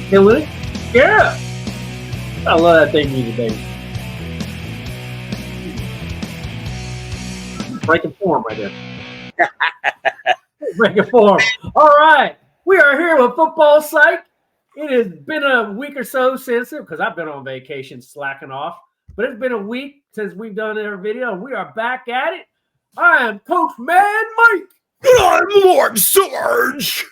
Killing it? Yeah. I love that thing music, baby. Breaking form right there. Breaking form. All right. We are here with Football Psyche. It has been a week or so since it, because I've been on vacation slacking off. But it's been a week since we've done our video. We are back at it. I am Coach Mad Mike. And I'm Lord Sarge.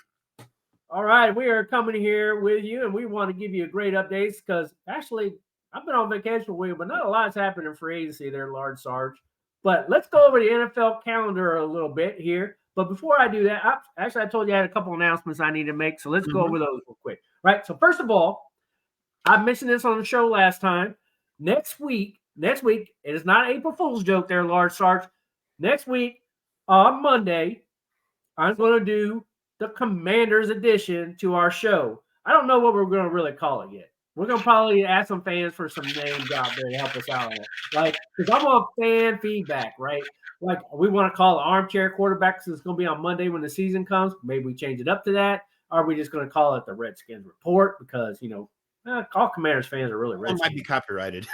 All right, we are coming here with you, and we want to give you a great updates because actually, I've been on vacation for a week, but not a lot's happened in free agency there, Lord Sarge. But let's go over the NFL calendar a little bit here. But before I do that, I told you I had a couple announcements I need to make, so let's go over those real quick. Right, so first of all, I mentioned this on the show last time. Next week, it is not an April Fool's joke there, Lord Sarge. Next week, on Monday, I'm going to do the Commanders edition to our show. I don't know what we're going to really call it yet. We're going to probably ask some fans for some names out there to help us out on it. Like, because I want fan feedback, right? Like, we want to call it Armchair Quarterback because it's going to be on Monday when the season comes. Maybe we change it up to that. Or are we just going to call it the Redskins Report because, all Commanders fans are really Redskins. It might be copyrighted.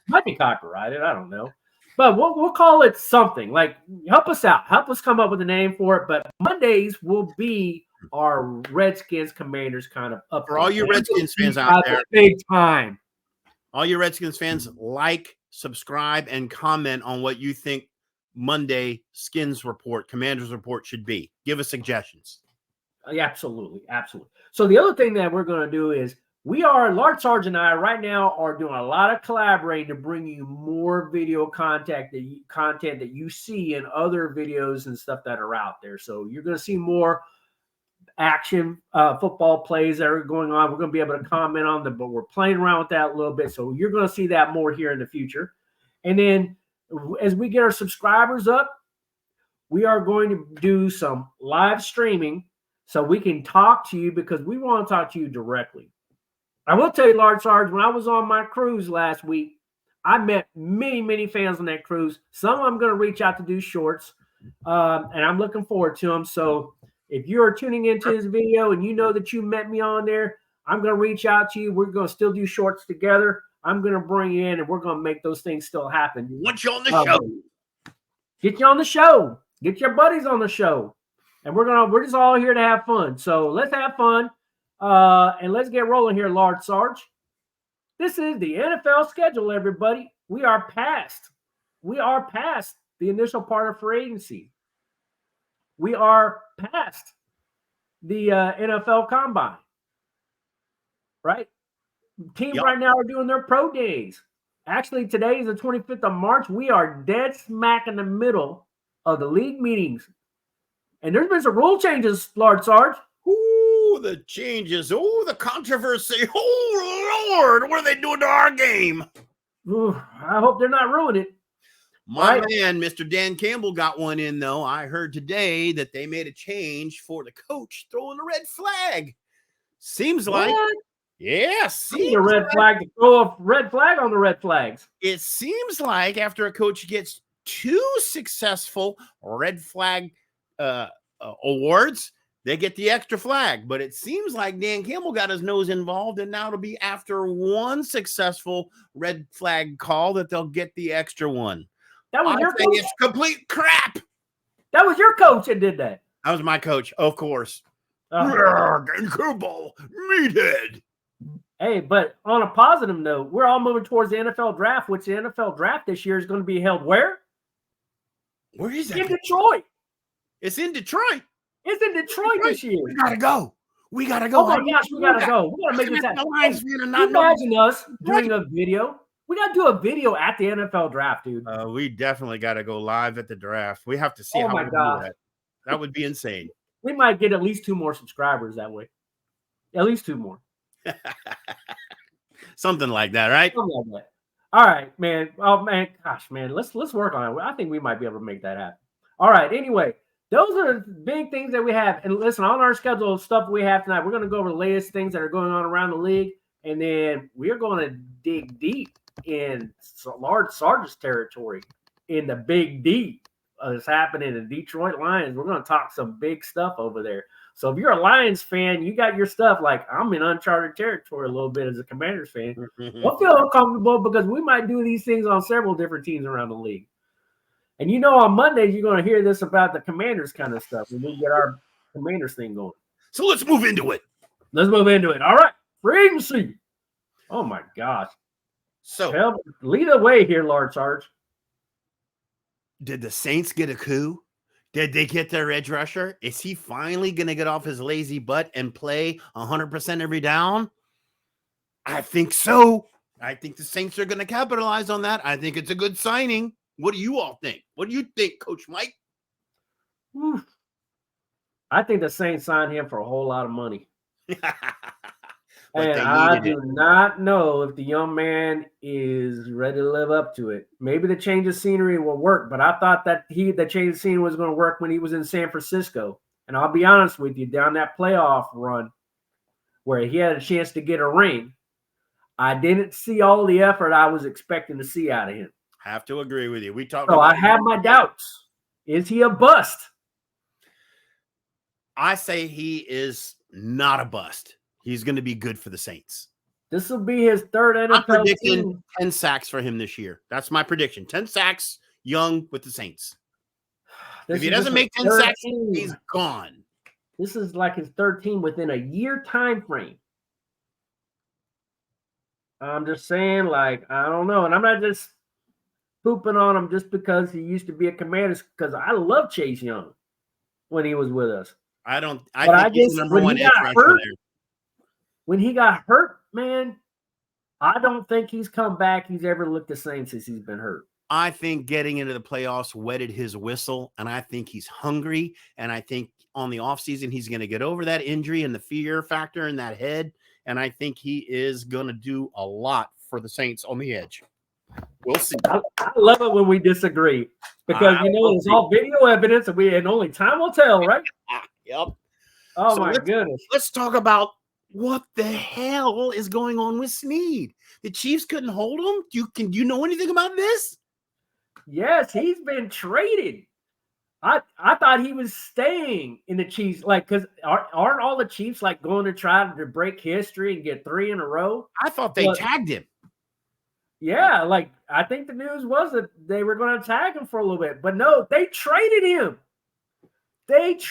Might be copyrighted. I don't know. But we'll call it something. Like, help us out. Help us come up with a name for it. But Mondays will be our Redskins Commanders kind of up. For all you Redskins fans out there. Big time. All you Redskins fans, like, subscribe, and comment on what you think Monday Skins Report, Commanders Report should be. Give us suggestions. Absolutely. Absolutely. So the other thing that we're going to do is Lord Sarge and I right now are doing a lot of collaborating to bring you more video content that you see in other videos and stuff that are out there. So you're going to see more action football plays that are going on. We're going to be able to comment on them, but we're playing around with that a little bit. So you're going to see that more here in the future. And then as we get our subscribers up, we are going to do some live streaming so we can talk to you because we want to talk to you directly. I will tell you, Lord Sarge, when I was on my cruise last week, I met many, many fans on that cruise. Some I'm going to reach out to do shorts, and I'm looking forward to them. So if you're tuning into this video and you know that you met me on there, I'm going to reach out to you. We're going to still do shorts together. I'm going to bring you in, and we're going to make those things still happen. Want you on the show. Get you on the show. Get your buddies on the show. And we're just all here to have fun. So let's have fun. And let's get rolling here, Lord Sarge. This is the NFL schedule, everybody. We are past the initial part of free agency. We are past the NFL Combine, right? Teams right now are doing their pro days. Actually, today is the 25th of March. We are dead smack in the middle of the league meetings. And there's been some rule changes, Lord Sarge. Ooh, the changes. Oh, the controversy. Oh, Lord, what are they doing to our game? Ooh, I hope they're not ruining it. My man, Mr. Dan Campbell got one in, though. I heard today that they made a change for the coach throwing a red flag. Seems like. What? Yes. Yeah, a red flag to throw a red flag on the red flags. It seems like after a coach gets 2 successful red flag awards, they get the extra flag. But it seems like Dan Campbell got his nose involved, and now it'll be after 1 successful red flag call that they'll get the extra one. That was your coach? It's complete crap. That was your coach that did that. That was my coach, of course. Dan Campbell, meathead. Hey, but on a positive note, we're all moving towards the NFL draft, which the NFL draft this year is going to be held where? Where is that? In Detroit. It's in Detroit. It's in Detroit this year. We gotta go. We gotta go. Oh my gosh, we gotta go. We gotta make this happen. Imagine us doing a video. We gotta do a video at the NFL draft, dude. We definitely gotta go live at the draft. We have to see how we do that. That would be insane. We might get at least 2 more subscribers that way. At least 2 more. Something like that, right? Something like that. All right, man. Oh man, gosh, man. Let's work on it. I think we might be able to make that happen. All right. Anyway, those are the big things that we have. And listen, on our schedule of stuff we have tonight, we're going to go over the latest things that are going on around the league, and then we're going to dig deep in Lord Sarge's territory in the Big D is happening in Detroit Lions, we're going to talk some big stuff over there. So if you're a Lions fan, you got your stuff. Like, I'm in uncharted territory a little bit as a Commanders fan. Don't feel uncomfortable because we might do these things on several different teams around the league. And on Mondays, you're going to hear this about the Commanders kind of stuff when we get our Commanders thing going. So let's move into it. Let's move into it. All right. Free agency. Oh, my gosh. So lead the way here, Lord Sarge. Did the Saints get a coup? Did they get their edge rusher? Is he finally going to get off his lazy butt and play 100% every down? I think so. I think the Saints are going to capitalize on that. I think it's a good signing. What do you all think? What do you think, Coach Mike? I think the Saints signed him for a whole lot of money. And I do not know if the young man is ready to live up to it. Maybe the change of scenery will work, but I thought that the change of scenery was going to work when he was in San Francisco. And I'll be honest with you, down that playoff run where he had a chance to get a ring, I didn't see all the effort I was expecting to see out of him. I have to agree with you. I have my doubts. Is he a bust? I say he is not a bust. He's going to be good for the Saints. This will be his third NFL I'm predicting team. 10 sacks for him this year. That's my prediction. 10 sacks, Young with the Saints. If he doesn't make 10 sacks, he's gone. This is like his third team within a year time frame. I'm just saying, like, I don't know. And I'm not just pooping on him just because he used to be a Commander, because I love Chase Young when he was with us. I think he's the number one edge rusher there. When he got hurt, man, I don't think he's come back. He's ever looked the same since he's been hurt. I think getting into the playoffs wetted his whistle, and I think he's hungry, and I think on the offseason he's going to get over that injury and the fear factor in that head, and I think he is going to do a lot for the Saints on the edge. We'll see. I love it when we disagree because, it's all video evidence, and only time will tell, right? Yep. Oh, so my goodness. Let's talk about what the hell is going on with Snead. The Chiefs couldn't hold him? Do you know anything about this? Yes, he's been traded. I thought he was staying in the Chiefs, like, because aren't all the Chiefs like going to try to break history and get 3 in a row? I thought they tagged him. Yeah, like I think the news was that they were going to tag him for a little bit, but no, they traded him. And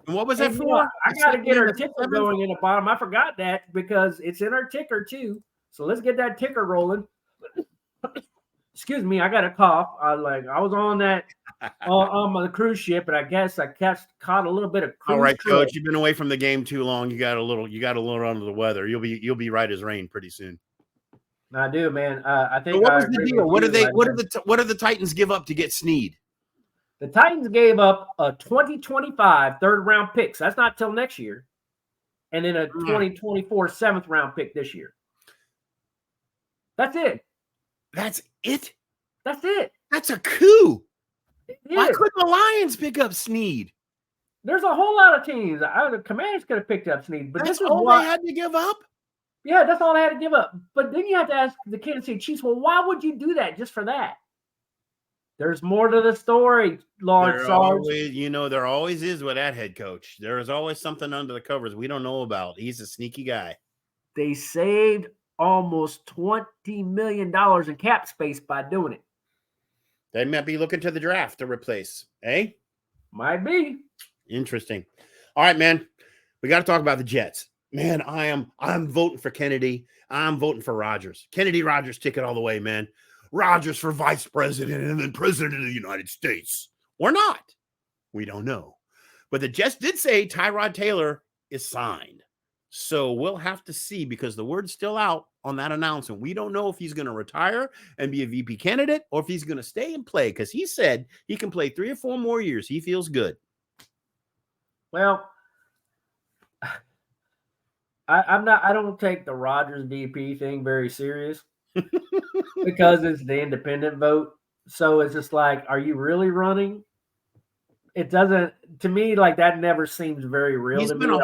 what was that for? I got to get our ticker going in the bottom. I forgot that because it's in our ticker too. So let's get that ticker rolling. Excuse me, I got a cough. I was on that on the cruise ship, and I guess I caught a little bit of cruise. All right, Coach, you've been away from the game too long. You got a little under the weather. You'll be right as rain pretty soon. I do, man. I think. So what was the deal? What did the Titans give up to get Snead? The Titans gave up a 2025 third-round pick. So that's not till next year. And then a 2024 seventh-round pick this year. That's it. That's it? That's it. That's a coup. Why couldn't the Lions pick up Snead? There's a whole lot of teams. The Commanders could have picked up Snead. But that's all they had to give up? Yeah, that's all they had to give up. But then you have to ask the Kansas City Chiefs, well, why would you do that just for that? There's more to the story, Lord Sarge. There always is with that head coach. There is always something under the covers we don't know about. He's a sneaky guy. They saved almost $20 million in cap space by doing it. They might be looking to the draft to replace, eh? Might be. Interesting. All right, man. We got to talk about the Jets. Man, I'm voting for Kennedy. I'm voting for Rodgers. Kennedy Rodgers ticket all the way, man. Rodgers for vice president and then president of the United States. Or not. We don't know. But the Jets did say Tyrod Taylor is signed. So we'll have to see because the word's still out on that announcement. We don't know if he's going to retire and be a VP candidate or if he's going to stay and play because he said he can play 3 or 4 more years. He feels good. Well, I don't take the Rodgers VP thing very serious. Because it's the independent vote. So it's just like, are you really running? It doesn't, to me, like that never seems very real. He's been a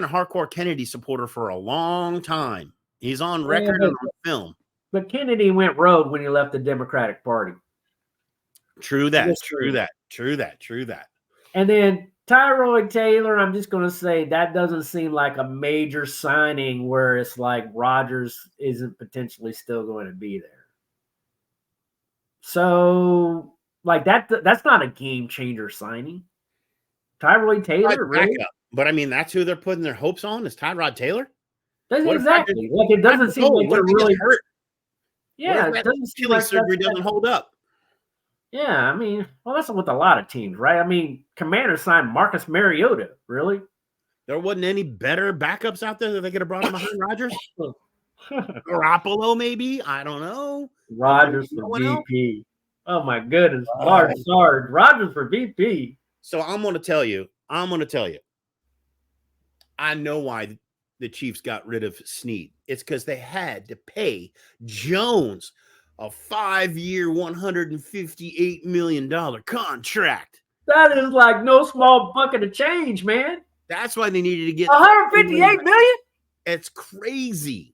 hardcore Kennedy supporter for a long time. He's on record and on film. But Kennedy went rogue when he left the Democratic Party. True that. Just True that. True that. True that. And then Tyrod Taylor, I'm just going to say that doesn't seem like a major signing where it's like Rodgers isn't potentially still going to be there. So, like that's not a game changer signing. Tyrod Taylor, really? But I mean, that's who they're putting their hopes on is Tyrod Taylor. That's exactly. Like it doesn't seem like they're really hurt. Yeah, it doesn't seem like surgery doesn't hold up. Yeah, I mean, well, that's with a lot of teams, right? I mean, Commanders signed Marcus Mariota, really? There wasn't any better backups out there that they could have brought him behind Rodgers. Garoppolo, maybe, I don't know. Rodgers for VP. Oh my goodness, Rodgers for VP. So I'm going to tell you. I know why the Chiefs got rid of Snead. It's because they had to pay Jones a 5-year, $158 million contract. That is like no small bucket of change, man. That's why they needed to get $158 million. It's crazy.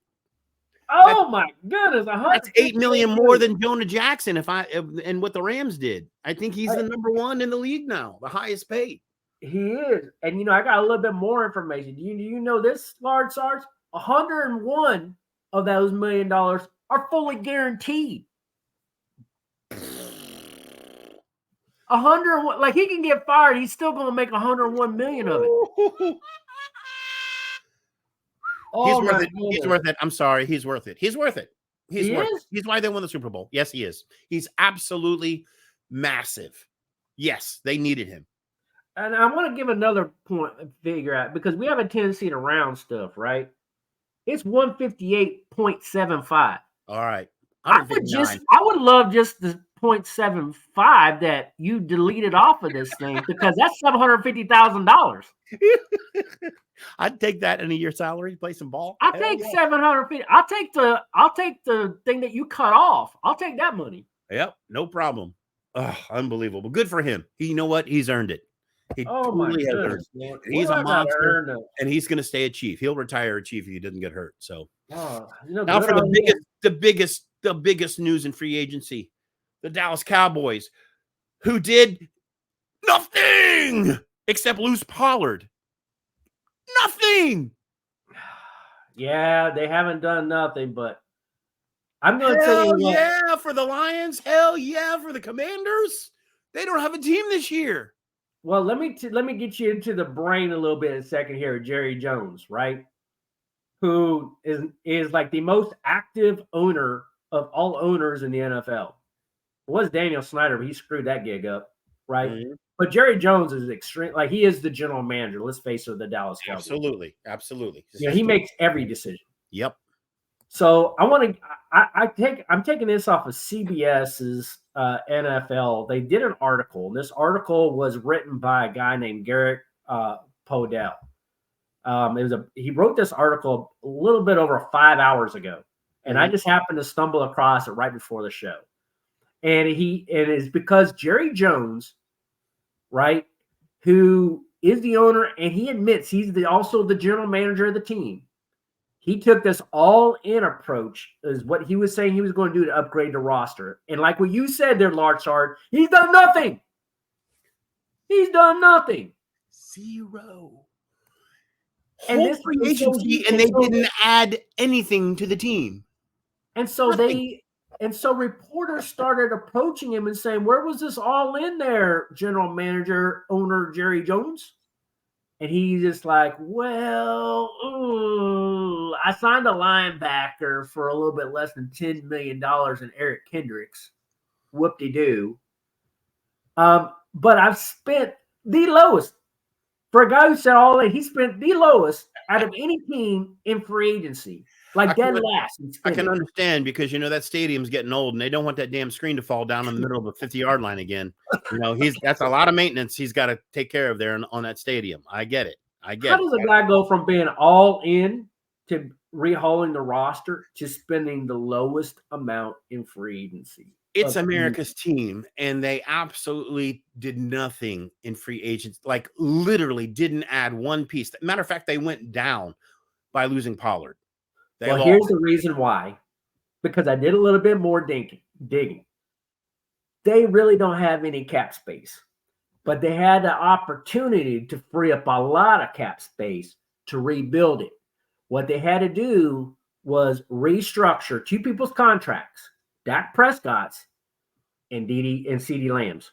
Oh my goodness, that's $8 million more than Jonah Jackson. And what the Rams did, I think he's the number one in the league now, the highest paid. He is, and I got a little bit more information. Do you know this, Large Sarge? 101 of those $1 million are fully guaranteed. 101, like he can get fired, he's still going to make 101 million of it. He's worth it. He's worth it. I'm sorry. He's worth it. He's worth it. He's why they won the Super Bowl. Yes, he is. He's absolutely massive. Yes, they needed him. And I want to give another point figure out because we have a tendency to round stuff, right? It's 158.75. All right. I would love just the 0.75 that you deleted off of this thing because that's $750,000. I'd take that in a year's salary, play some ball. I'll take 750. I'll take the thing that you cut off. I'll take that money. Yep, no problem. Oh, unbelievable. Good for him. You know what? He's earned it. He totally has earned it. And he's a monster, and he's going to stay a Chief. He'll retire a Chief if he doesn't get hurt. So now for the biggest news in free agency, the Dallas Cowboys, who did nothing except lose Pollard. Nothing. Yeah, they haven't done nothing, but I'm going to tell you what. Yeah, for the Lions. Hell yeah, for the Commanders. They don't have a team this year. Well, let me get you into the brain a little bit in a second here, Jerry Jones, right? Who is like the most active owner of all owners in the NFL. It was Daniel Snyder, but he screwed that gig up, right? Mm-hmm. But Jerry Jones is extreme. Like he is the general manager. Let's face it, of the Dallas Cowboys. Absolutely. He makes every decision. Yep. So I'm taking this off of CBS's NFL. They did an article. This article was written by a guy named Garrett Podell. He wrote this article a little bit over 5 hours ago, and I just happened to stumble across it right before the show. And it is because Jerry Jones, right, who is the owner, and he admits he's also the general manager of the team. He took this all-in approach, is what he was saying he was going to do to upgrade the roster. And like what you said there, Large Sard, he's done nothing. He's done nothing. Zero. And this free agency, and they didn't add anything to the team. And so reporters started approaching him and saying, "Where was this all in there, general manager, owner Jerry Jones?" And he's just like, "Well, I signed a linebacker for a little bit less than $10 million in Eric Kendricks. Whoop-de-doo. But I've spent the lowest. For a guy who said all in, he spent the lowest out of any team in free agency. Like dead last. I can understand because, that stadium's getting old and they don't want that damn screen to fall down in the middle of the 50-yard line again. That's a lot of maintenance he's got to take care of there on that stadium. I get it. How does a guy go from being all in to rehauling the roster to spending the lowest amount in free agency? It's America's team, and they absolutely did nothing in free agents. Like literally didn't add one piece. Matter of fact, they went down by losing Pollard. Here's the reason why. Because I did a little bit more digging. they really don't have any cap space, but they had the opportunity to free up a lot of cap space to rebuild it. What they had to do was restructure two people's contracts, Dak Prescott's and CeeDee Lamb's.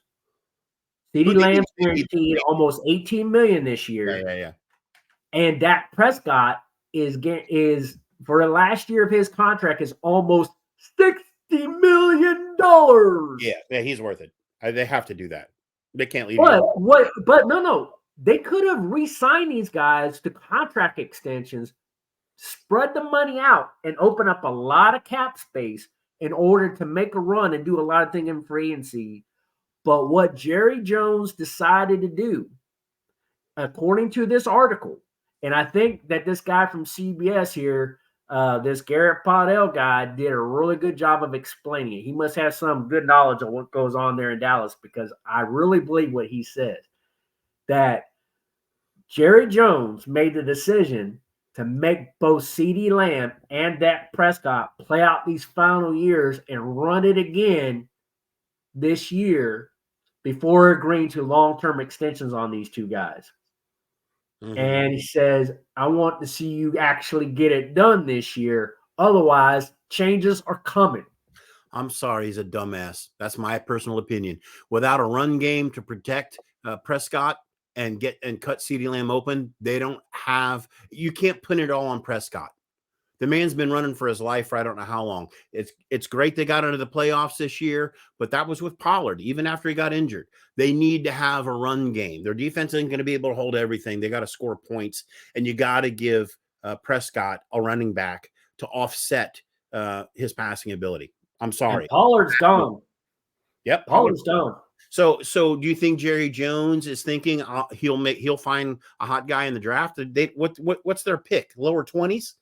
CeeDee Lamb's guaranteed almost $18 million this year. Yeah. And Dak Prescott is for the last year of his contract is almost $60 million. Yeah, he's worth it. They have to do that. They can't leave. But no. They could have re-signed these guys to contract extensions, spread the money out, and open up a lot of cap space in order to make a run and do a lot of things in free agency. But what Jerry Jones decided to do, according to this article, and I think that this guy from CBS here, this Garrett Podell guy, did a really good job of explaining it. He must have some good knowledge of what goes on there in Dallas, because I really believe what he said, that Jerry Jones made the decision to make both CeeDee Lamb and Dak Prescott play out these final years and run it again this year before agreeing to long-term extensions on these two guys. Mm-hmm. And he says, I want to see you actually get it done this year. Otherwise, changes are coming. I'm sorry, he's a dumbass. That's my personal opinion. Without a run game to protect Prescott and cut CeeDee Lamb open, you can't put it all on Prescott. The man's been running for his life for I don't know how long. It's great they got into the playoffs this year, but that was with Pollard, even after he got injured. They need to have a run game. Their defense isn't going to be able to hold everything. They got to score points, and you got to give Prescott a running back to offset his passing ability. I'm sorry. And Pollard's gone. Yep. Pollard's gone. So do you think Jerry Jones is thinking he'll find a hot guy in the draft? What's their pick? Lower 20s?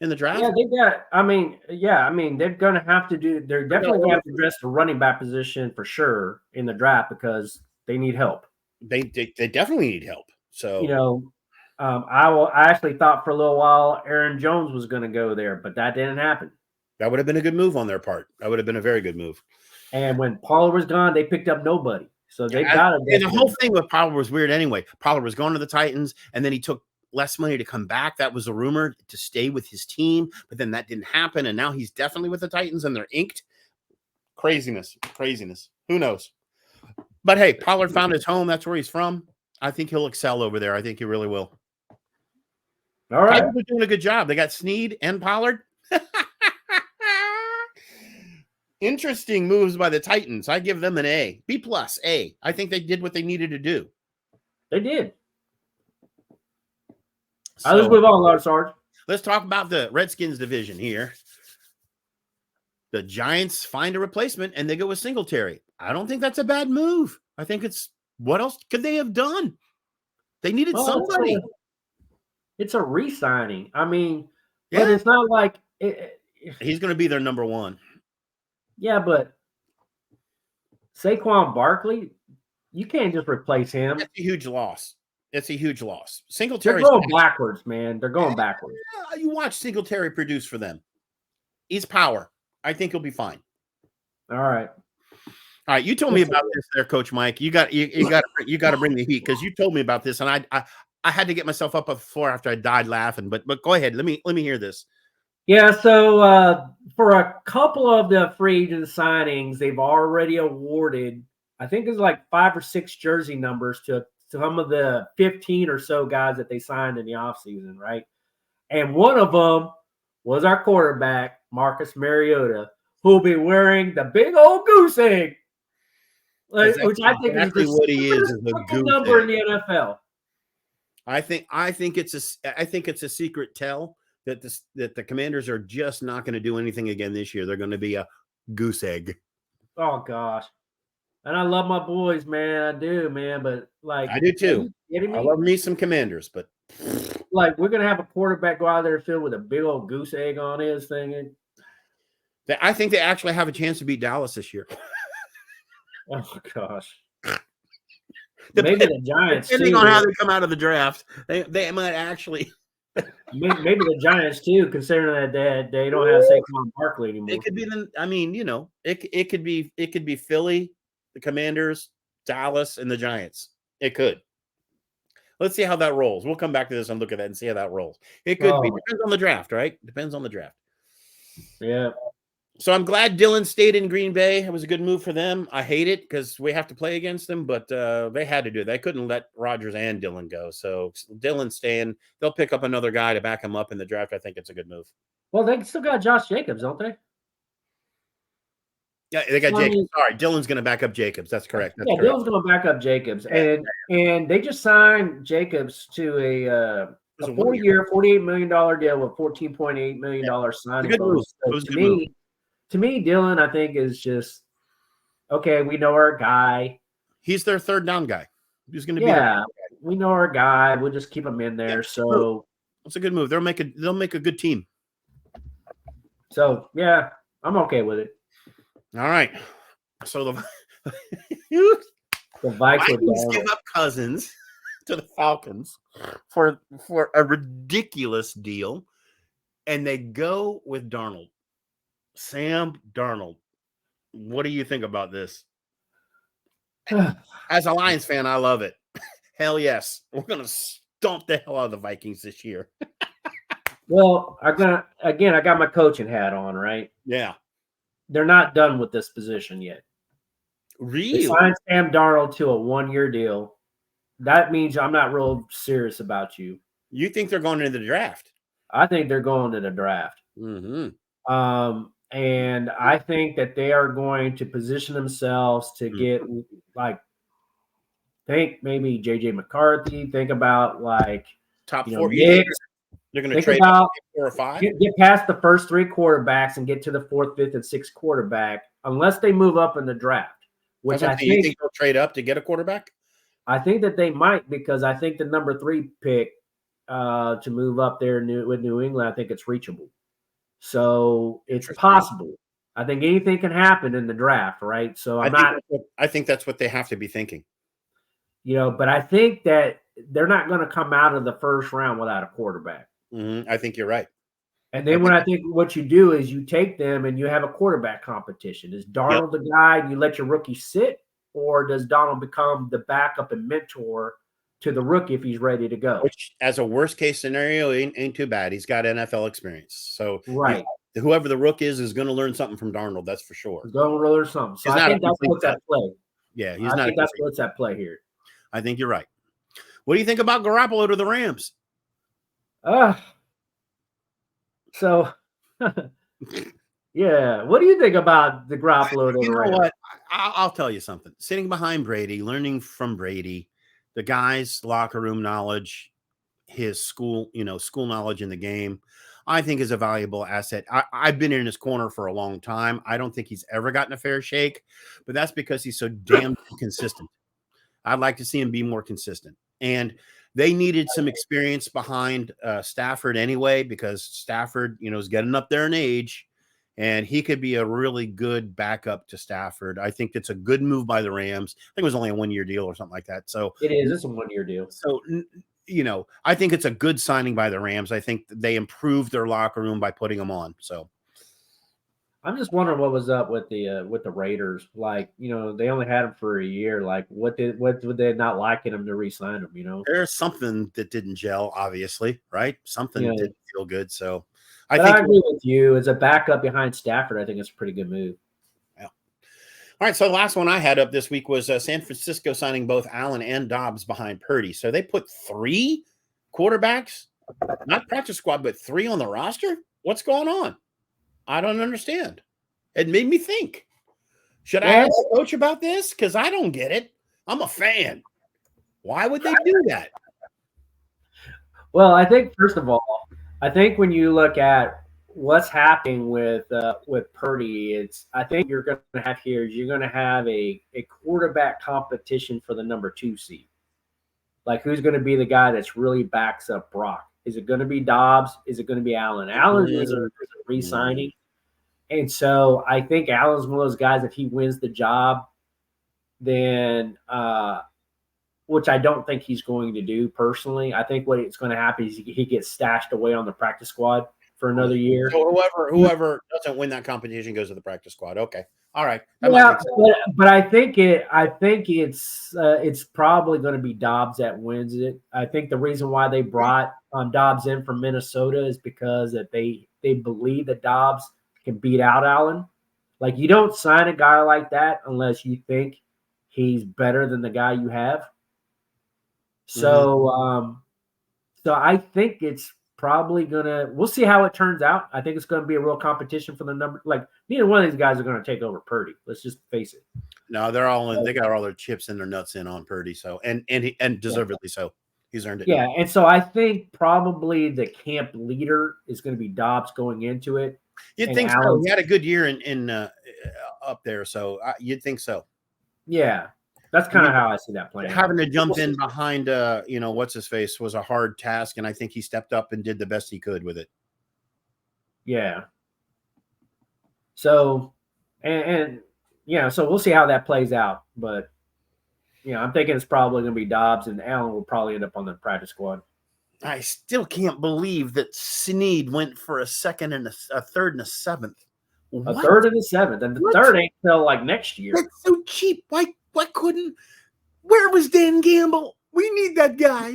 In the draft? Yeah, they're going to have to they're definitely going to have to address the running back position for sure in the draft, because they need help. They definitely need help. So, I actually thought for a little while Aaron Jones was going to go there, but that didn't happen. That would have been a good move on their part. That would have been a very good move. And when Pollard was gone, they picked up nobody. So they got to. And the whole thing with Pollard was weird anyway. Pollard was going to the Titans, and then he took less money to come back. That was a rumor to stay with his team, but then that didn't happen. And now he's definitely with the Titans, and they're inked. Craziness. Who knows? But hey, Pollard found his home. That's where he's from. I think he'll excel over there. I think he really will. All right. They're doing a good job. They got Snead and Pollard. Interesting moves by the Titans. I give them an A. B+, A. I think they did what they needed to do. They did. Let's move on, Sarge. Let's talk about the Redskins division here. The Giants find a replacement, and they go with Singletary. I don't think that's a bad move. I think what else could they have done? They needed somebody. It's a re-signing. I mean, but it's not like he's going to be their number one. Yeah, but Saquon Barkley, you can't just replace him. That's a huge loss. It's a huge loss. Singletary. They're going backwards, man. They're going backwards. You watch Singletary produce for them. He's power. I think he'll be fine. All right. You told me about this there, Coach Mike. You got to bring the heat, because you told me about this, and I had to get myself up off the floor after I died laughing. But go ahead. Let me hear this. Yeah, so for a couple of the free agent signings, they've already awarded, I think it's like 5 or 6 jersey numbers to some of the 15 or so guys that they signed in the offseason, right? And one of them was our quarterback, Marcus Mariota, who will be wearing the big old goose egg, which I think exactly is what he is a goose number egg. in the NFL. I think it's a secret tell that the Commanders are just not going to do anything again this year. They're going to be a goose egg. Oh gosh. And I love my boys, man. I do, man. But like, I do too. I love me some Commanders, but like, we're gonna have a quarterback go out there filled with a big old goose egg on his thing. I think they actually have a chance to beat Dallas this year. Oh gosh. Maybe the Giants. Depending on how they come out of the draft, they might actually. Maybe the Giants too, considering that they don't have Saquon Barkley anymore. It could be it could be Philly. the Commanders, Dallas, and the Giants. It could. Let's see how that rolls. We'll come back to this and look at that and see how that rolls. It could be. Depends on the draft, right? Depends on the draft. Yeah. So I'm glad Dylan stayed in Green Bay. It was a good move for them. I hate it because we have to play against them, but they had to do it. They couldn't let Rodgers and Dylan go. So Dylan staying. They'll pick up another guy to back him up in the draft. I think it's a good move. Well, they still got Josh Jacobs, don't they? Yeah, they got Jacobs. Sorry, Dylan's going to back up Jacobs. That's correct. That's correct. Dylan's going to back up Jacobs, and they just signed Jacobs to a 4-year, $48 million deal with $14.8 million signing bonus. So to me, Dylan, I think is just okay. We know our guy. He's their third down guy. He's going to be. Yeah, we know our guy. We'll just keep him in there. So it's a good move. They'll make a good team. So yeah, I'm okay with it. All right. So the Vikings give up Cousins to the Falcons for a ridiculous deal, and they go with Darnold. Sam Darnold. What do you think about this? As a Lions fan, I love it. Hell yes. We're going to stomp the hell out of the Vikings this year. Well, I got my coaching hat on, right? Yeah. They're not done with this position yet. Really? They signed Sam Darnold to a 1-year deal. That means I'm not real serious about you. You think they're going into the draft? I think they're going to the draft. Mm-hmm. And I think that they are going to position themselves to get think maybe JJ McCarthy. Think about top 4. Knicks. They're going to trade up 4 or 5. Get past the first 3 quarterbacks and get to the 4th, 5th, and 6th quarterback, unless they move up in the draft. Which I think, you think they'll trade up to get a quarterback? I think that they might, because I think the number 3 pick to move up there with New England, I think it's reachable. So it's possible. I think anything can happen in the draft, right? So I think that's what they have to be thinking. But I think that they're not going to come out of the first round without a quarterback. Mm-hmm. I think you're right. And then I think what you do is you take them and you have a quarterback competition. Is Darnold the guy and you let your rookie sit, or does Darnold become the backup and mentor to the rookie if he's ready to go? Which, as a worst case scenario, ain't too bad. He's got NFL experience. So right. Whoever the rook is going to learn something from Darnold. That's for sure. He's going to learn something. So I think that's what's at play. Yeah, I think that's what's at play here. I think you're right. What do you think about Garoppolo to the Rams? So, yeah. What do you think about the Garoppolo to the Rams? You know what? I'll tell you something. Sitting behind Brady, learning from Brady, the guy's locker room knowledge, his school knowledge in the game, I think is a valuable asset. I've been in his corner for a long time. I don't think he's ever gotten a fair shake, but that's because he's so damn consistent. I'd like to see him be more consistent. And they needed some experience behind Stafford anyway, because Stafford, is getting up there in age, and he could be a really good backup to Stafford. I think it's a good move by the Rams. I think it was only a 1-year deal or something like that. So it is. It's a 1-year deal. So, I think it's a good signing by the Rams. I think they improved their locker room by putting them on. So I'm just wondering what was up with the Raiders. They only had him for a year. What would they not like in him to re-sign him? There's something that didn't gel, obviously, right? Something didn't feel good. So I agree with you. As a backup behind Stafford, I think it's a pretty good move. Yeah. All right. So the last one I had up this week was San Francisco signing both Allen and Dobbs behind Purdy. So they put 3 quarterbacks, not practice squad, but 3 on the roster. What's going on? I don't understand. It made me think. Should I ask the coach about this? Because I don't get it. I'm a fan. Why would they do that? Well, I think, first of all, when you look at what's happening with Purdy, I think you're going to have a quarterback competition for the number 2 seed. Who's going to be the guy that's really backs up Brock? Is it going to be Dobbs? Is it going to be Allen? Allen is a re-signing. And so I think Allen's one of those guys, if he wins the job, then which I don't think he's going to do personally. I think what's going to happen is he gets stashed away on the practice squad. for another year. So whoever doesn't win that competition goes to the practice squad. Okay. All right. That might Yeah, make sense. but I think it's probably going to be Dobbs that wins it. I think the reason why they brought Dobbs in from Minnesota is because that they believe that Dobbs can beat out Allen. Like, you don't sign a guy like that unless you think he's better than the guy you have. So so I think it's probably we'll see how it turns out. I think it's gonna be a real competition for the number. Like, neither one of these guys are gonna take over Purdy. Let's just face it. No, they got all their chips and their nuts in on Purdy. So and deservedly so. He's earned it. Yeah, and so I think probably the camp leader is going to be Dobbs going into it. You'd think Allen, so. He had a good year in up there, so you'd think so. Yeah, that's kind of how I see that playing. Having to jump in behind, what's his face was a hard task, and I think he stepped up and did the best he could with it. Yeah. So, and so we'll see how that plays out. But I'm thinking it's probably going to be Dobbs, and Allen will probably end up on the practice squad. I still can't believe that Snead went for a second and a third and a seventh. A third and a seventh, and the third ain't till like next year. That's so cheap. Why couldn't? Where was Dan Gamble? We need that guy.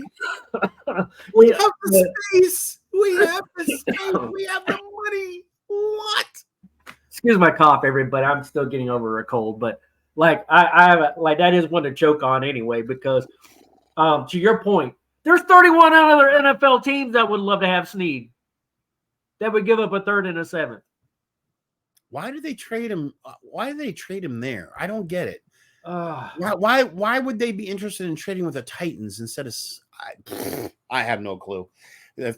We have the space. We have the space. We have the money. What? Excuse my cough, everybody. I'm still getting over a cold, but like I like that is one to choke on anyway, because to your point, there's 31 other NFL teams that would love to have Snead. That would give up a third and a seventh. Why do they trade him? Why do they trade him there? I don't get it. Why would they be interested in trading with the Titans instead of? I have no clue.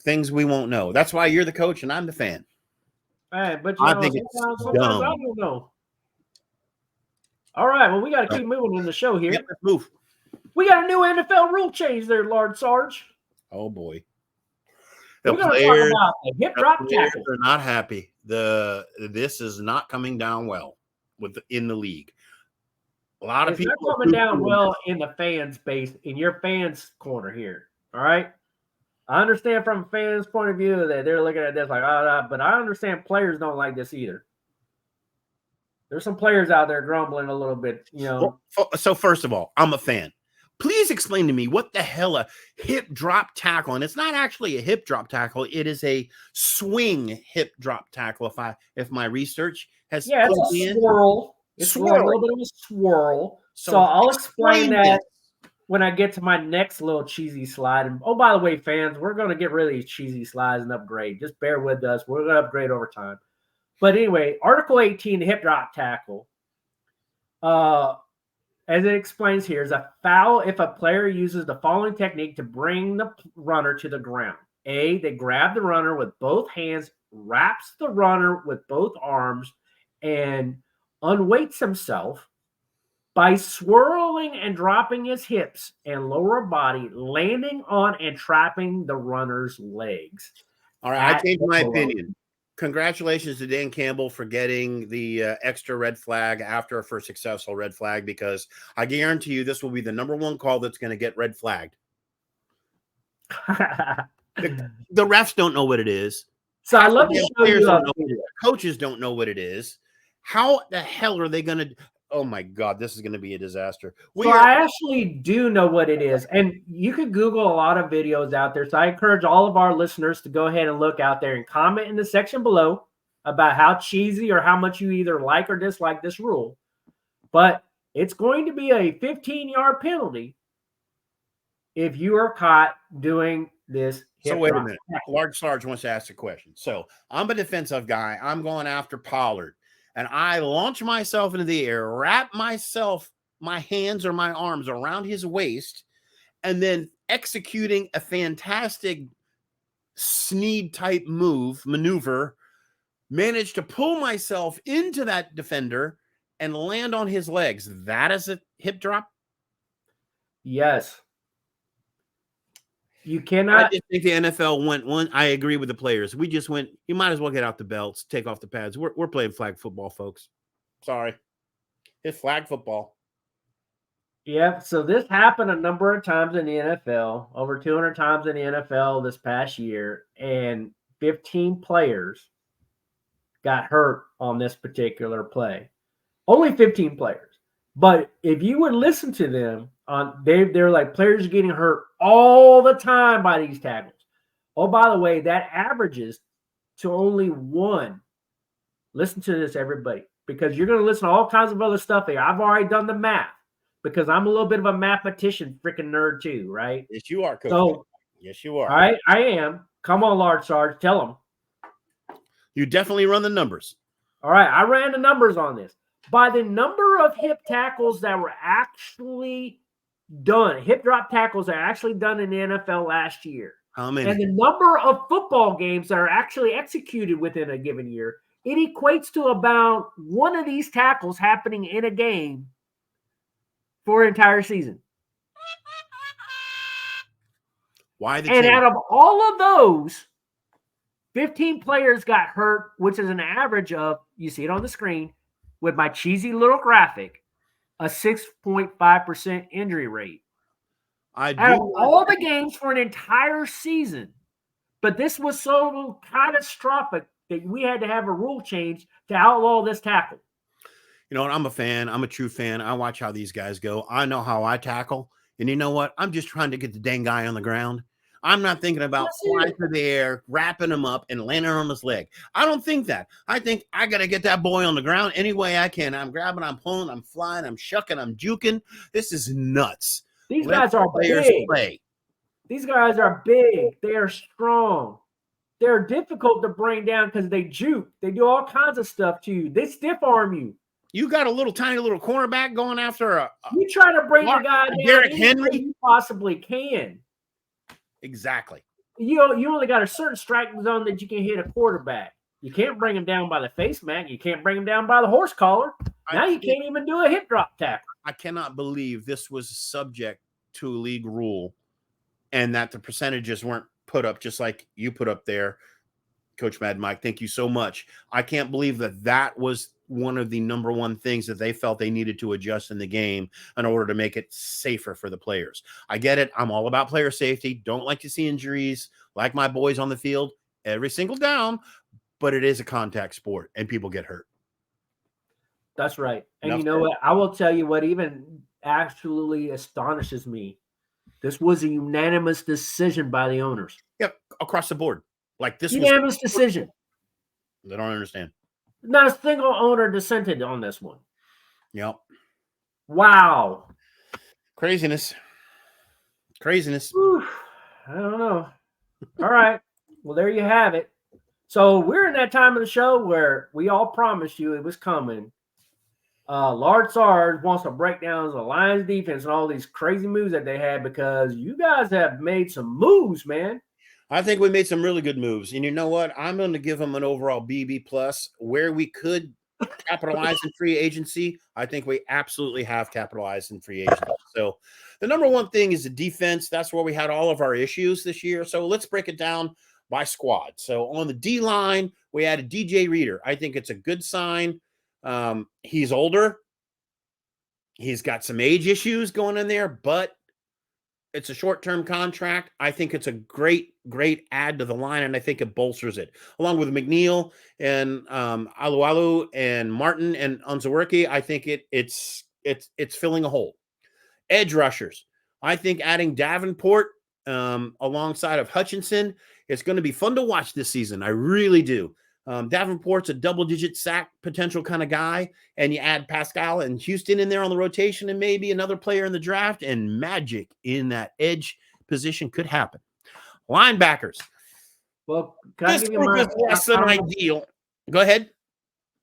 Things we won't know. That's why you're the coach and I'm the fan. Hey, but I think it's sometimes I don't know. All right, well, we got to keep moving in the show here. Yep, let's move. We got a new NFL rule change there, Large Sarge. Oh boy, we're going to talk about the hip drop tackle. They're not happy. This is not coming down well in the league. A lot of people not coming down well in the fans' base, in your fans' corner here. All right. I understand from a fan's point of view that they're looking at this like, but I understand players don't like this either. There's some players out there grumbling a little bit, So first of all, I'm a fan. Please explain to me what the hell a hip drop tackle, and it's not actually a hip drop tackle. It is a swing hip drop tackle. If my research has it's a swirl. It's a little bit of a swirl. So I'll explain that when I get to my next little cheesy slide. And oh, by the way, fans, we're going to get rid of these cheesy slides and upgrade. Just bear with us. We're going to upgrade over time. But anyway, Article 18, the hip drop tackle, as it explains here, is a foul if a player uses the following technique to bring the runner to the ground. A, they grab the runner with both hands, wraps the runner with both arms, and unweights himself by swirling and dropping his hips and lower body, landing on and trapping the runner's legs. All right, I changed my opinion. Congratulations to Dan Campbell for getting the extra red flag after a first successful red flag, because I guarantee you this will be the number one call that's going to get red flagged. The refs don't know what it is. So I love to show you. Coaches don't know what it is. How the hell are they going to? Oh my God, this is going to be a disaster. I actually do know what it is. And you can Google a lot of videos out there. So I encourage all of our listeners to go ahead and look out there and comment in the section below about how cheesy or how much you either like or dislike this rule. But it's going to be a 15-yard penalty if you are caught doing this. So wait a minute. Large Sarge wants to ask a question. So I'm a defensive guy. I'm going after Pollard. And I launch myself into the air, wrap my hands or my arms around his waist, and then executing a fantastic Snead type maneuver, manage to pull myself into that defender and land on his legs. That is a hip drop? Yes. You cannot. I just think the NFL went one. I agree with the players. We just went. You might as well get out the belts, take off the pads. We're playing flag football, folks. Sorry, it's flag football. Yeah. So this happened a number of times in the NFL, over 200 times in the NFL this past year, and 15 players got hurt on this particular play. Only 15 players. But if you would listen to them, they're like, players are getting hurt all the time by these tackles. Oh, by the way, that averages to only one. Listen to this, everybody, because you're going to listen to all kinds of other stuff here. I've already done the math because I'm a little bit of a mathematician freaking nerd too, right? Yes, you are, Coach. So, yes, you are. All right, I am. Come on, Large Sarge, tell them. You definitely run the numbers. All right, I ran the numbers on this. By the number of hip tackles that were actually done, hip drop tackles that are actually done in the NFL last year. How many? And the number of football games that are actually executed within a given year, it equates to about one of these tackles happening in a game for an entire season. Why the And change? out of all of those, 15 players got hurt, which is an average of, you see it on the screen, with my cheesy little graphic, a 6.5% injury rate. Out of all the games for an entire season. But this was so catastrophic that we had to have a rule change to outlaw this tackle. You know what? I'm a fan. I'm a true fan. I watch how these guys go. I know how I tackle. And you know what? I'm just trying to get the dang guy on the ground. I'm not thinking about flying through the air, wrapping him up, and landing on his leg. I don't think that. I think I got to get that boy on the ground any way I can. I'm grabbing, I'm pulling, I'm flying, I'm shucking, I'm juking. This is nuts. These guys are big. Play. These guys are big. They are strong. They're difficult to bring down because they juke. They do all kinds of stuff to you. They stiff arm you. You got a tiny little cornerback going after you try to bring the guy down Derrick Henry. You possibly can. Exactly. You only got a certain striking zone that you can hit a quarterback. You can't bring him down by the face mask. You can't bring him down by the horse collar. Now you can't even do a hip drop tackle. I cannot believe this was subject to a league rule and that the percentages weren't put up just like you put up there, Coach Mad Mike. Thank you so much. I can't believe that was one of the number one things that they felt they needed to adjust in the game in order to make it safer for the players. I get it. I'm all about player safety. Don't like to see injuries like my boys on the field every single down, but it is a contact sport and people get hurt. That's right. And you know what? I will tell you what even absolutely astonishes me. This was a unanimous decision by the owners. Yep, across the board. Like this unanimous decision. They don't understand. Not a single owner dissented on this one. Yep. Wow. Craziness. Whew. I don't know. All right. Well, there you have it. So we're in that time of the show where we all promised you it was coming. Large Sarge wants to break down the Lions defense and all these crazy moves that they had because you guys have made some moves, man. I think we made some really good moves. And you know what? I'm going to give them an overall BB plus. Where we could capitalize in free agency, I think we absolutely have capitalized in free agency. So the number one thing is the defense. That's where we had all of our issues this year. So let's break it down by squad. So on the D line, we added DJ Reader. I think it's a good sign. He's older. He's got some age issues going in there, but it's a short-term contract. I think it's a great add to the line, and I think it bolsters it. Along with McNeil and Alualu and Martin and Unzawerki, I think it's filling a hole. Edge rushers. I think adding Davenport alongside of Hutchinson, it's going to be fun to watch this season. I really do. Davenport's a double-digit sack potential kind of guy, and you add Pascal and Houston in there on the rotation and maybe another player in the draft, and magic in that edge position could happen. Linebackers. Well, can I give you my less than ideal. Go ahead.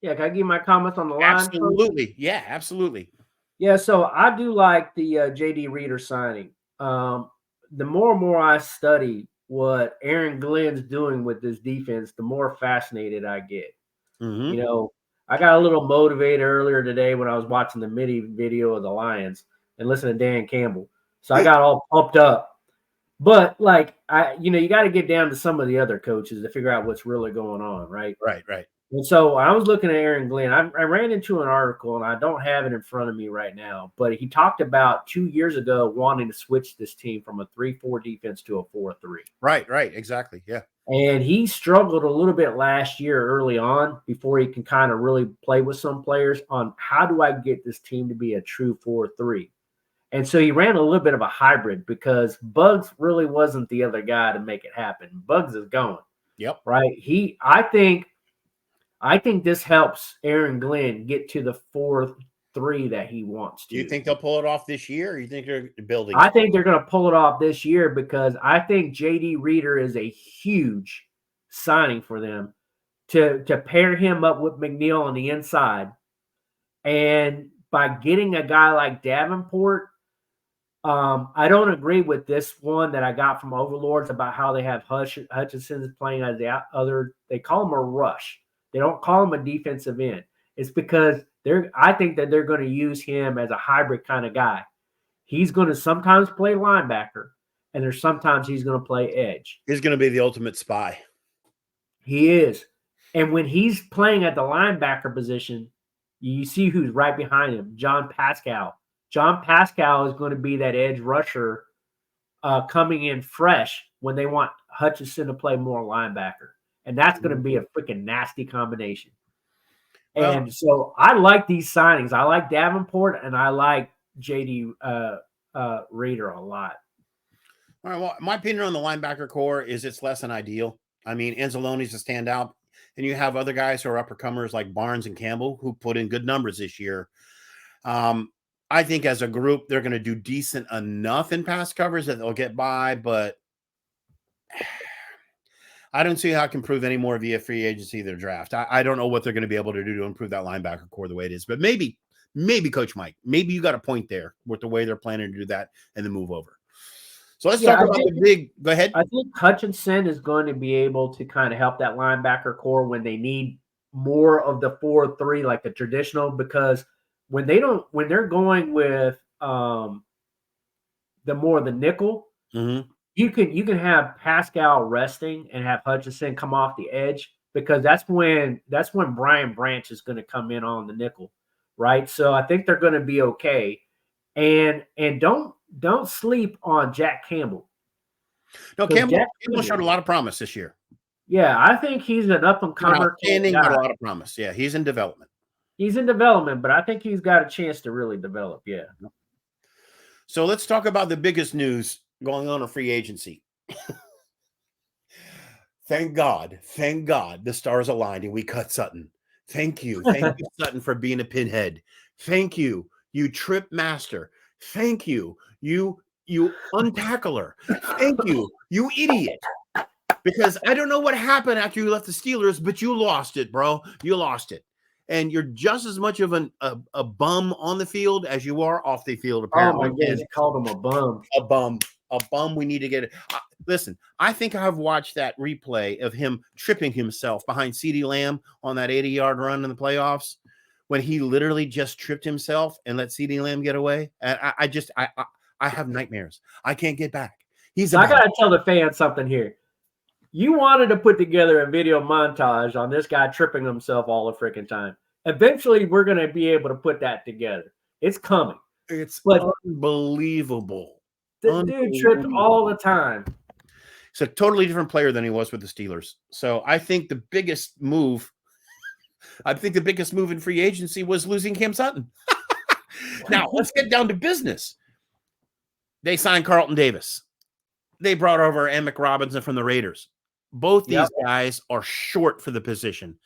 Yeah, can I give you my comments on the line? Absolutely. Yeah, absolutely. Yeah, so I do like the JD Reader signing. The more and more I study what Aaron Glenn's doing with this defense, the more fascinated I get. Mm-hmm. You know, I got a little motivated earlier today when I was watching the MIDI video of the Lions and listening to Dan Campbell. So I got all pumped up. But you got to get down to some of the other coaches to figure out what's really going on, right? Right. And so I was looking at Aaron Glenn. I ran into an article, and I don't have it in front of me right now, but he talked about 2 years ago wanting to switch this team from a 3-4 defense to a 4-3. Right. Exactly. Yeah. And he struggled a little bit last year early on before he can kind of really play with some players on how do I get this team to be a true 4-3. And so he ran a little bit of a hybrid because Bugs really wasn't the other guy to make it happen. Bugs is going. Yep. Right. I think this helps Aaron Glenn get to the 4-3 that he wants to. Do you think they'll pull it off this year, or you think they're building? I think they're going to pull it off this year because I think JD Reader is a huge signing for them to pair him up with McNeil on the inside. And by getting a guy like Davenport, I don't agree with this one that I got from Overlords about how they have Hutchinson playing as the other. They call him a rush. They don't call him a defensive end. It's because I think that they're going to use him as a hybrid kind of guy. He's going to sometimes play linebacker, and there's sometimes he's going to play edge. He's going to be the ultimate spy. He is. And when he's playing at the linebacker position, you see who's right behind him, John Pascal. John Pascal is going to be that edge rusher coming in fresh when they want Hutchinson to play more linebacker. And that's going to be a freaking nasty combination. Well, and so I like these signings. I like Davenport and I like JD Reader a lot. All right. Well, my opinion on the linebacker core is it's less than ideal. I mean, Anzalone's a standout. And you have other guys who are uppercomers like Barnes and Campbell who put in good numbers this year. I think as a group, they're going to do decent enough in pass covers that they'll get by, but I don't see how it can improve any more via free agency or draft. I don't know what they're going to be able to do to improve that linebacker core the way it is, but maybe Coach Mike, maybe you got a point there with the way they're planning to do that and then move over. So let's talk about the big. Go ahead. I think Hutchinson is going to be able to kind of help that linebacker core when they need more of the 4-3, like the traditional, because when they're going with the nickel, you can have Pascal resting and have Hutchinson come off the edge because that's when Brian Branch is going to come in on the nickel, right? So I think they're going to be okay, and don't sleep on Jack Campbell. No, Campbell showed a lot of promise this year. Yeah, I think he's an up-and-comer. Outstanding, but a lot of promise. Yeah, he's in development. He's in development, but I think he's got a chance to really develop. Yeah. So let's talk about the biggest news going on in free agency. Thank God, the stars aligned and we cut Sutton. Thank you, Sutton, for being a pinhead. Thank you, you trip master. Thank you, you untackler. Thank you, you idiot. Because I don't know what happened after you left the Steelers, but you lost it, bro. You lost it. And you're just as much of a bum on the field as you are off the field, apparently. Oh, my goodness. Called him a bum. A bum. We need to get it. Listen, I think I've watched that replay of him tripping himself behind CeeDee Lamb on that 80-yard run in the playoffs when he literally just tripped himself and let CeeDee Lamb get away. And I have nightmares. I can't get back. I got to tell the fans something here. You wanted to put together a video montage on this guy tripping himself all the freaking time. Eventually, we're going to be able to put that together. It's coming. It's unbelievable. The dude tripped all the time. He's a totally different player than he was with the Steelers. So I think the biggest move in free agency was losing Cam Sutton. Now, let's get down to business. They signed Carlton Davis. They brought over Emick Robinson from the Raiders. Both these guys are short for the position,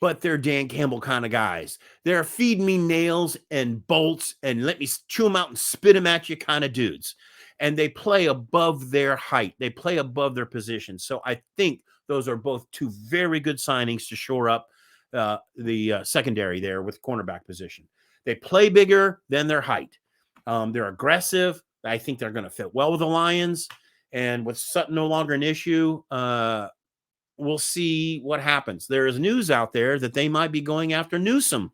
but they're Dan Campbell kind of guys. They're feed me nails and bolts and let me chew them out and spit them at you kind of dudes. And they play above their height. They play above their position. So I think those are both two very good signings to shore up the secondary there with cornerback position. They play bigger than their height. They're aggressive. I think they're going to fit well with the Lions. And with Sutton no longer an issue, we'll see what happens. There is news out there that they might be going after Newsome,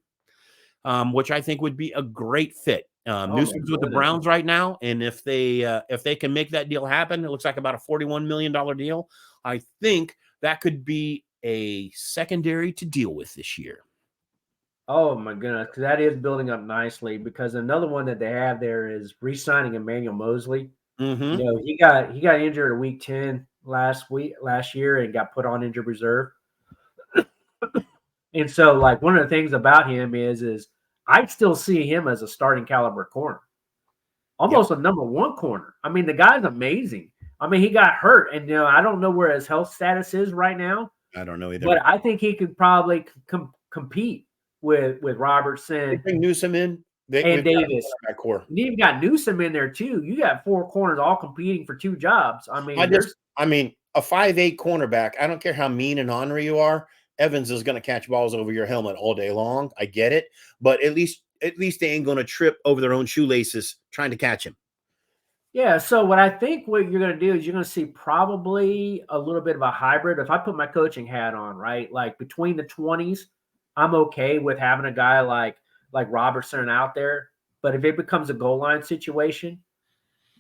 which I think would be a great fit. Newsome's with the Browns right now, and if they can make that deal happen, it looks like about a $41 million deal. I think that could be a secondary to deal with this year. Oh my goodness, because that is building up nicely. Because another one that they have there is re-signing Emmanuel Mosley. Mm-hmm. You know, he got injured in week 10 last year and got put on injured reserve. And so, like, one of the things about him is I still see him as a starting caliber corner, almost a number one corner. I mean, the guy's amazing. I mean, he got hurt, and I don't know where his health status is right now. I don't know either. But I think he could probably compete with Robertson. They bring Newsome in and Davis. Core. And you've got Newsome in there too. You got 4 corners all competing for 2 jobs. I mean, a 5'8" cornerback. I don't care how mean and ornery you are. Evans is going to catch balls over your helmet all day long. I get it, but at least they ain't going to trip over their own shoelaces trying to catch him. Yeah, so what I think what you're going to do is you're going to see probably a little bit of a hybrid. If I put my coaching hat on, right, like between the 20s, I'm okay with having a guy like Robertson out there. But if it becomes a goal line situation,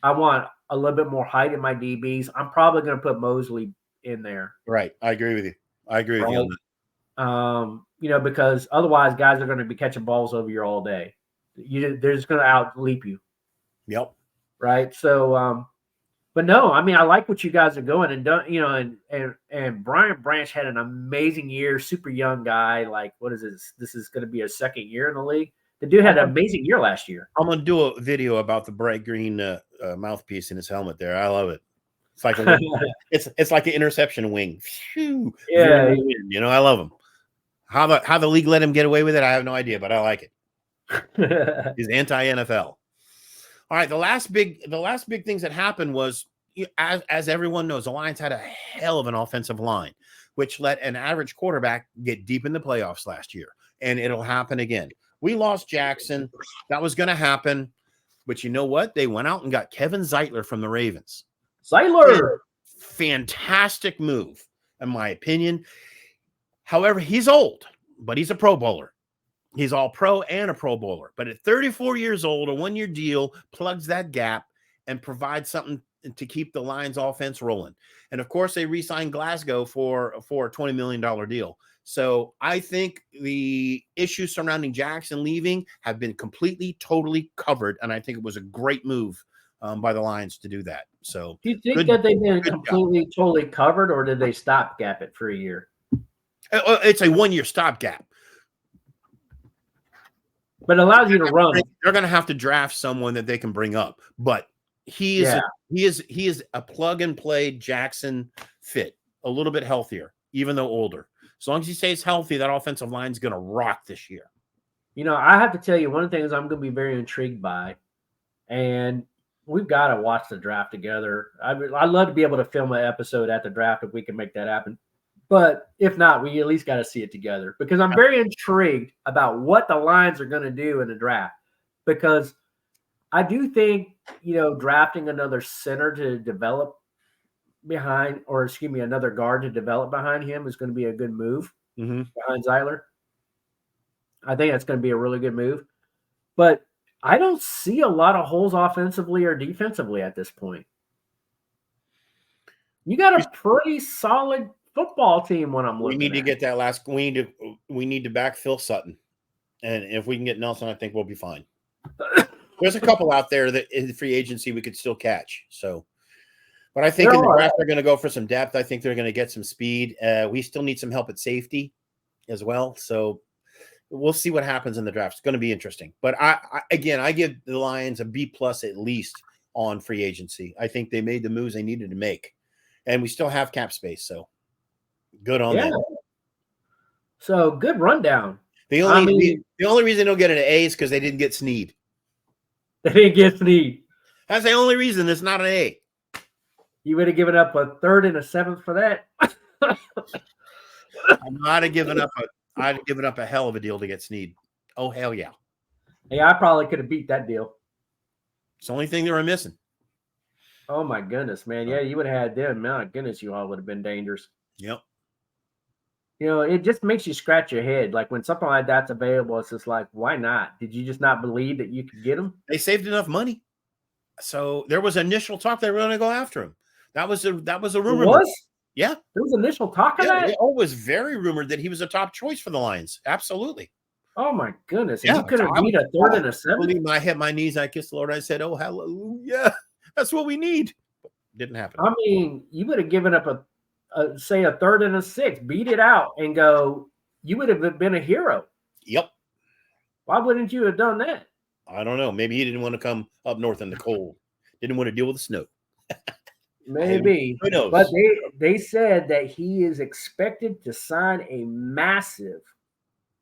I want a little bit more height in my DBs. I'm probably going to put Mosley in there. Right. I agree with you. I agree with you on that. Because otherwise guys are going to be catching balls over you all day. They're just going to outleap you. Yep. Right. So, but no, I mean, I like what you guys are going and done, and Brian Branch had an amazing year, super young guy. Like, what is this? This is going to be his second year in the league. The dude had an amazing year last year. I'm going to do a video about the bright green mouthpiece in his helmet there. I love it. It's like it's like an interception wing. Phew. Yeah. I love him. How the league let him get away with it, I have no idea, but I like it. He's anti-NFL. All right, the last big things that happened was, as everyone knows, the Lions had a hell of an offensive line, which let an average quarterback get deep in the playoffs last year, and it'll happen again. We lost Jackson. That was going to happen, but you know what? They went out and got Kevin Zeitler from the Ravens. Zeitler, fantastic move, in my opinion. However, he's old, but he's a Pro Bowler. He's all pro and a Pro Bowler. But at 34 years old, a 1-year deal plugs that gap and provides something to keep the Lions offense rolling. And of course, they re-signed Glasgow for a $20 million deal. So I think the issues surrounding Jackson leaving have been completely, totally covered. And I think it was a great move by the Lions to do that. So do you think that they've been completely, totally covered, or did they stopgap it for a year? It's a 1-year stopgap. But it allows you to run. They're going to have to draft someone that they can bring up. But he is a plug and play Jackson fit, a little bit healthier, even though older. As long as he stays healthy, that offensive line is going to rock this year. I have to tell you, one of the things I'm going to be very intrigued by, and we've got to watch the draft together. I'd love to be able to film an episode at the draft if we can make that happen. But if not, we at least got to see it together, because I'm very intrigued about what the Lions are going to do in the draft, because I do think, drafting another center to develop behind, another guard to develop behind him is going to be a good move behind Zeitler. I think that's going to be a really good move. But I don't see a lot of holes offensively or defensively at this point. You got a pretty solid football team when I'm looking. We need to get that last. We need to backfill Sutton, and if we can get Nelson, I think we'll be fine. There's a couple out there that in free agency we could still catch. So, but I think in the draft they're going to go for some depth. I think they're going to get some speed. We still need some help at safety as well. So we'll see what happens in the draft. It's going to be interesting. But I give the Lions a B+ at least on free agency. I think they made the moves they needed to make, and we still have cap space. So. Good on them. So good rundown. The only reason they don't get an A is because they didn't get Snead. They didn't get Snead. That's the only reason it's not an A. You would have given up a 3rd and a 7th for that. I'd have given up a hell of a deal to get Snead. Oh hell yeah. Hey, I probably could have beat that deal. It's the only thing they were missing. Oh my goodness, man. Yeah, you would have had them. My goodness, you all would have been dangerous. Yep. It just makes you scratch your head. Like when something like that's available, it's just like, why not? Did you just not believe that you could get them? They saved enough money. So there was initial talk they were going to go after him. That was a rumor. It was? Yeah. There was initial talk of that? It was very rumored that he was a top choice for the Lions. Absolutely. Oh my goodness. And you could have beat a 3rd and a 7th? I hit my knees. I kissed the Lord. I said, oh, hallelujah. That's what we need. Didn't happen. I mean, you would have given up say a third and a sixth, beat it out, and go. You would have been a hero. Yep. Why wouldn't you have done that? I don't know. Maybe he didn't want to come up north in the cold. Didn't want to deal with the snow. Maybe. Who knows? But they said that he is expected to sign a massive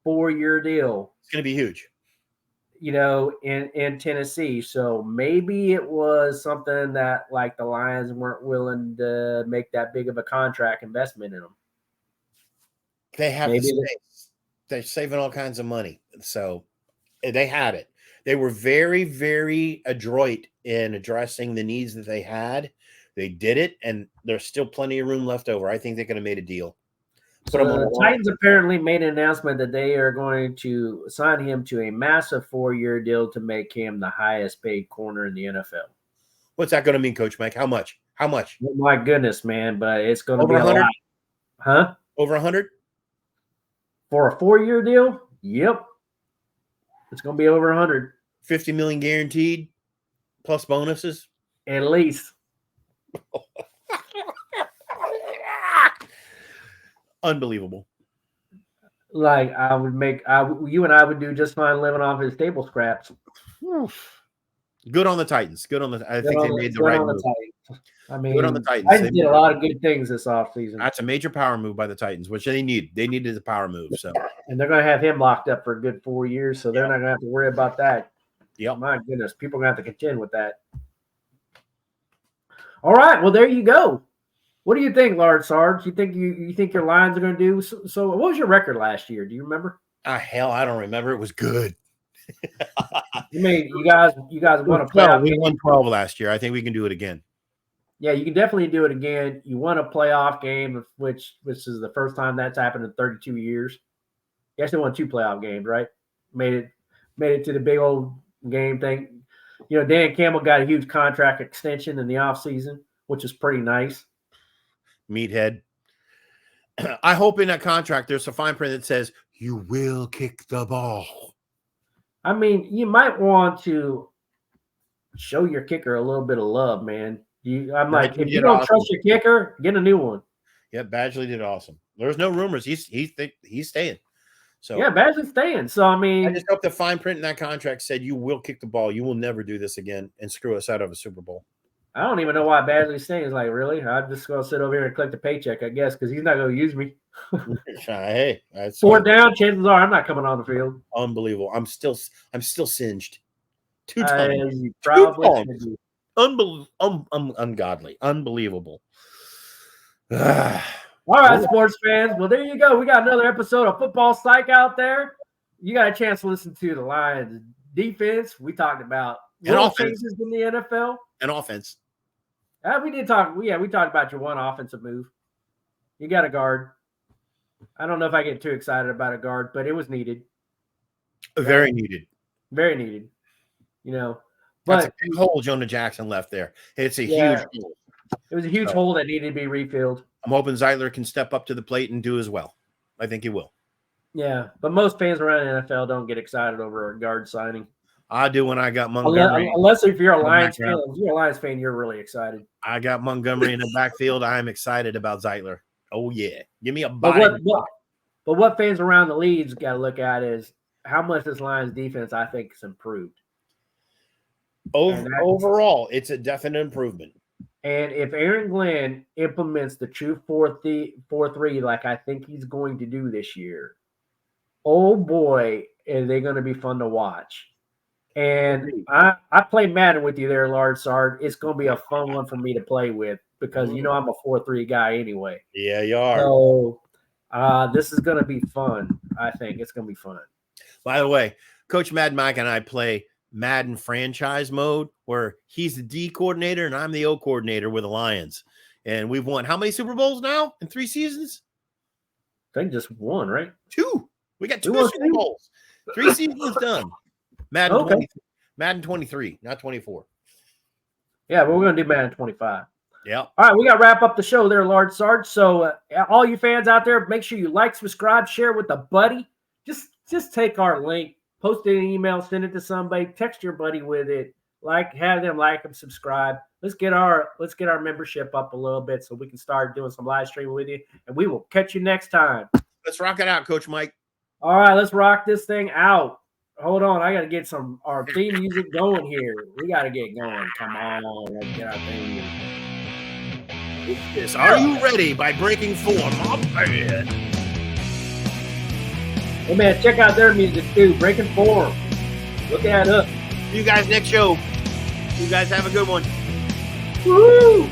4-year deal. It's going to be huge. In Tennessee. So maybe it was something that like the Lions weren't willing to make that big of a contract investment in him. They have the space. They're saving all kinds of money. So they had it. They were very, very adroit in addressing the needs that they had. They did it, and there's still plenty of room left over. I think they could have made a deal. So the Titans apparently made an announcement that they are going to sign him to a massive 4-year deal to make him the highest paid corner in the NFL. What's that going to mean, Coach Mike? How much? How much? Oh, my goodness, man, but it's going to be 100? a lot. Huh? Over 100? For a 4-year deal? Yep. It's going to be over 100. 50 million guaranteed plus bonuses? At least. Unbelievable. Like you and I would do just fine living off his table scraps. Good on the Titans. I think they made the right move. I mean, good on the Titans. Titans did a lot of good things this offseason. That's a major power move by the Titans, which they need. They needed a power move. So, and they're going to have him locked up for a good 4 years, so they're not going to have to worry about that. Yeah, my goodness, people are going to have to contend with that. All right, well, there you go. What do you think, Large Sarge? You think your Lions are going to do? So, what was your record last year? Do you remember? Hell, I don't remember. It was good. You mean you guys won a playoff? We won 12 last year. I think we can do it again. Yeah, you can definitely do it again. You won a playoff game, which is the first time that's happened in 32 years. You actually won 2 playoff games, right? Made it to the big old game thing. Dan Campbell got a huge contract extension in the offseason, which is pretty nice. Meathead. I hope in that contract there's a fine print that says you will kick the ball. I mean, you might want to show your kicker a little bit of love, man. If you don't trust your kicker, get a new one. Yeah, Badgley did awesome. There's no rumors. He's staying. So yeah, Badgley's staying. So I mean, I just hope the fine print in that contract said you will kick the ball. You will never do this again and screw us out of a Super Bowl. I don't even know why Badgley's staying. It's like, really? I'm just going to sit over here and collect the paycheck, I guess, because he's not going to use me. Hey, that's 4 down. Chances are I'm not coming on the field. Unbelievable. I'm still singed. 2 times. Probably. Ungodly. Unbelievable. All right, sports fans. Well, there you go. We got another episode of Football Psyche out there. You got a chance to listen to the Lions defense. We talked about changes in the NFL. And offense. We did talk. We talked about your one offensive move. You got a guard. I don't know if I get too excited about a guard, but it was needed. Very needed. Very needed. But that's a big hole Jonah Jackson left there. It's a huge hole. It was a huge hole that needed to be refilled. I'm hoping Zeitler can step up to the plate and do as well. I think he will. Yeah, but most fans around the NFL don't get excited over a guard signing. I do when I got Montgomery. Unless if you're a Lions fan, if you're a Lions fan, you're really excited. I got Montgomery in the backfield. I'm excited about Zeitler. Oh yeah, give me a body. But what fans around the league's got to look at is how much this Lions defense I think has improved. Overall, it's a definite improvement. And if Aaron Glenn implements the true 4-3 like I think he's going to do this year, oh boy, are they going to be fun to watch. And I play Madden with you there, Large Sarge. It's going to be a fun one for me to play with because, I'm a 4-3 guy anyway. Yeah, you are. So this is going to be fun. I think it's going to be fun. By the way, Coach Mad Mike and I play Madden franchise mode where he's the D coordinator and I'm the O coordinator with the Lions. And we've won how many Super Bowls now in 3 seasons? I think just 1, right? 2. We got 2 Super Bowls. 3 seasons done. Madden 23, not 24. Yeah, but we're going to do Madden 25. Yeah. All right, we got to wrap up the show there, Large Sarge. So all you fans out there, make sure you like, subscribe, share with a buddy. Just take our link, post it in an email, send it to somebody, text your buddy with it. have them like them, subscribe. Let's get our membership up a little bit so we can start doing some live streaming with you. And we will catch you next time. Let's rock it out, Coach Mike. All right, let's rock this thing out. Hold on, I got to get our theme music going here. We got to get going. Come on, let's get our theme music. Are you ready by breaking form? My man. Hey, man, check out their music, too. Breaking Form. Look that up. See you guys next show. You guys have a good one. Woo!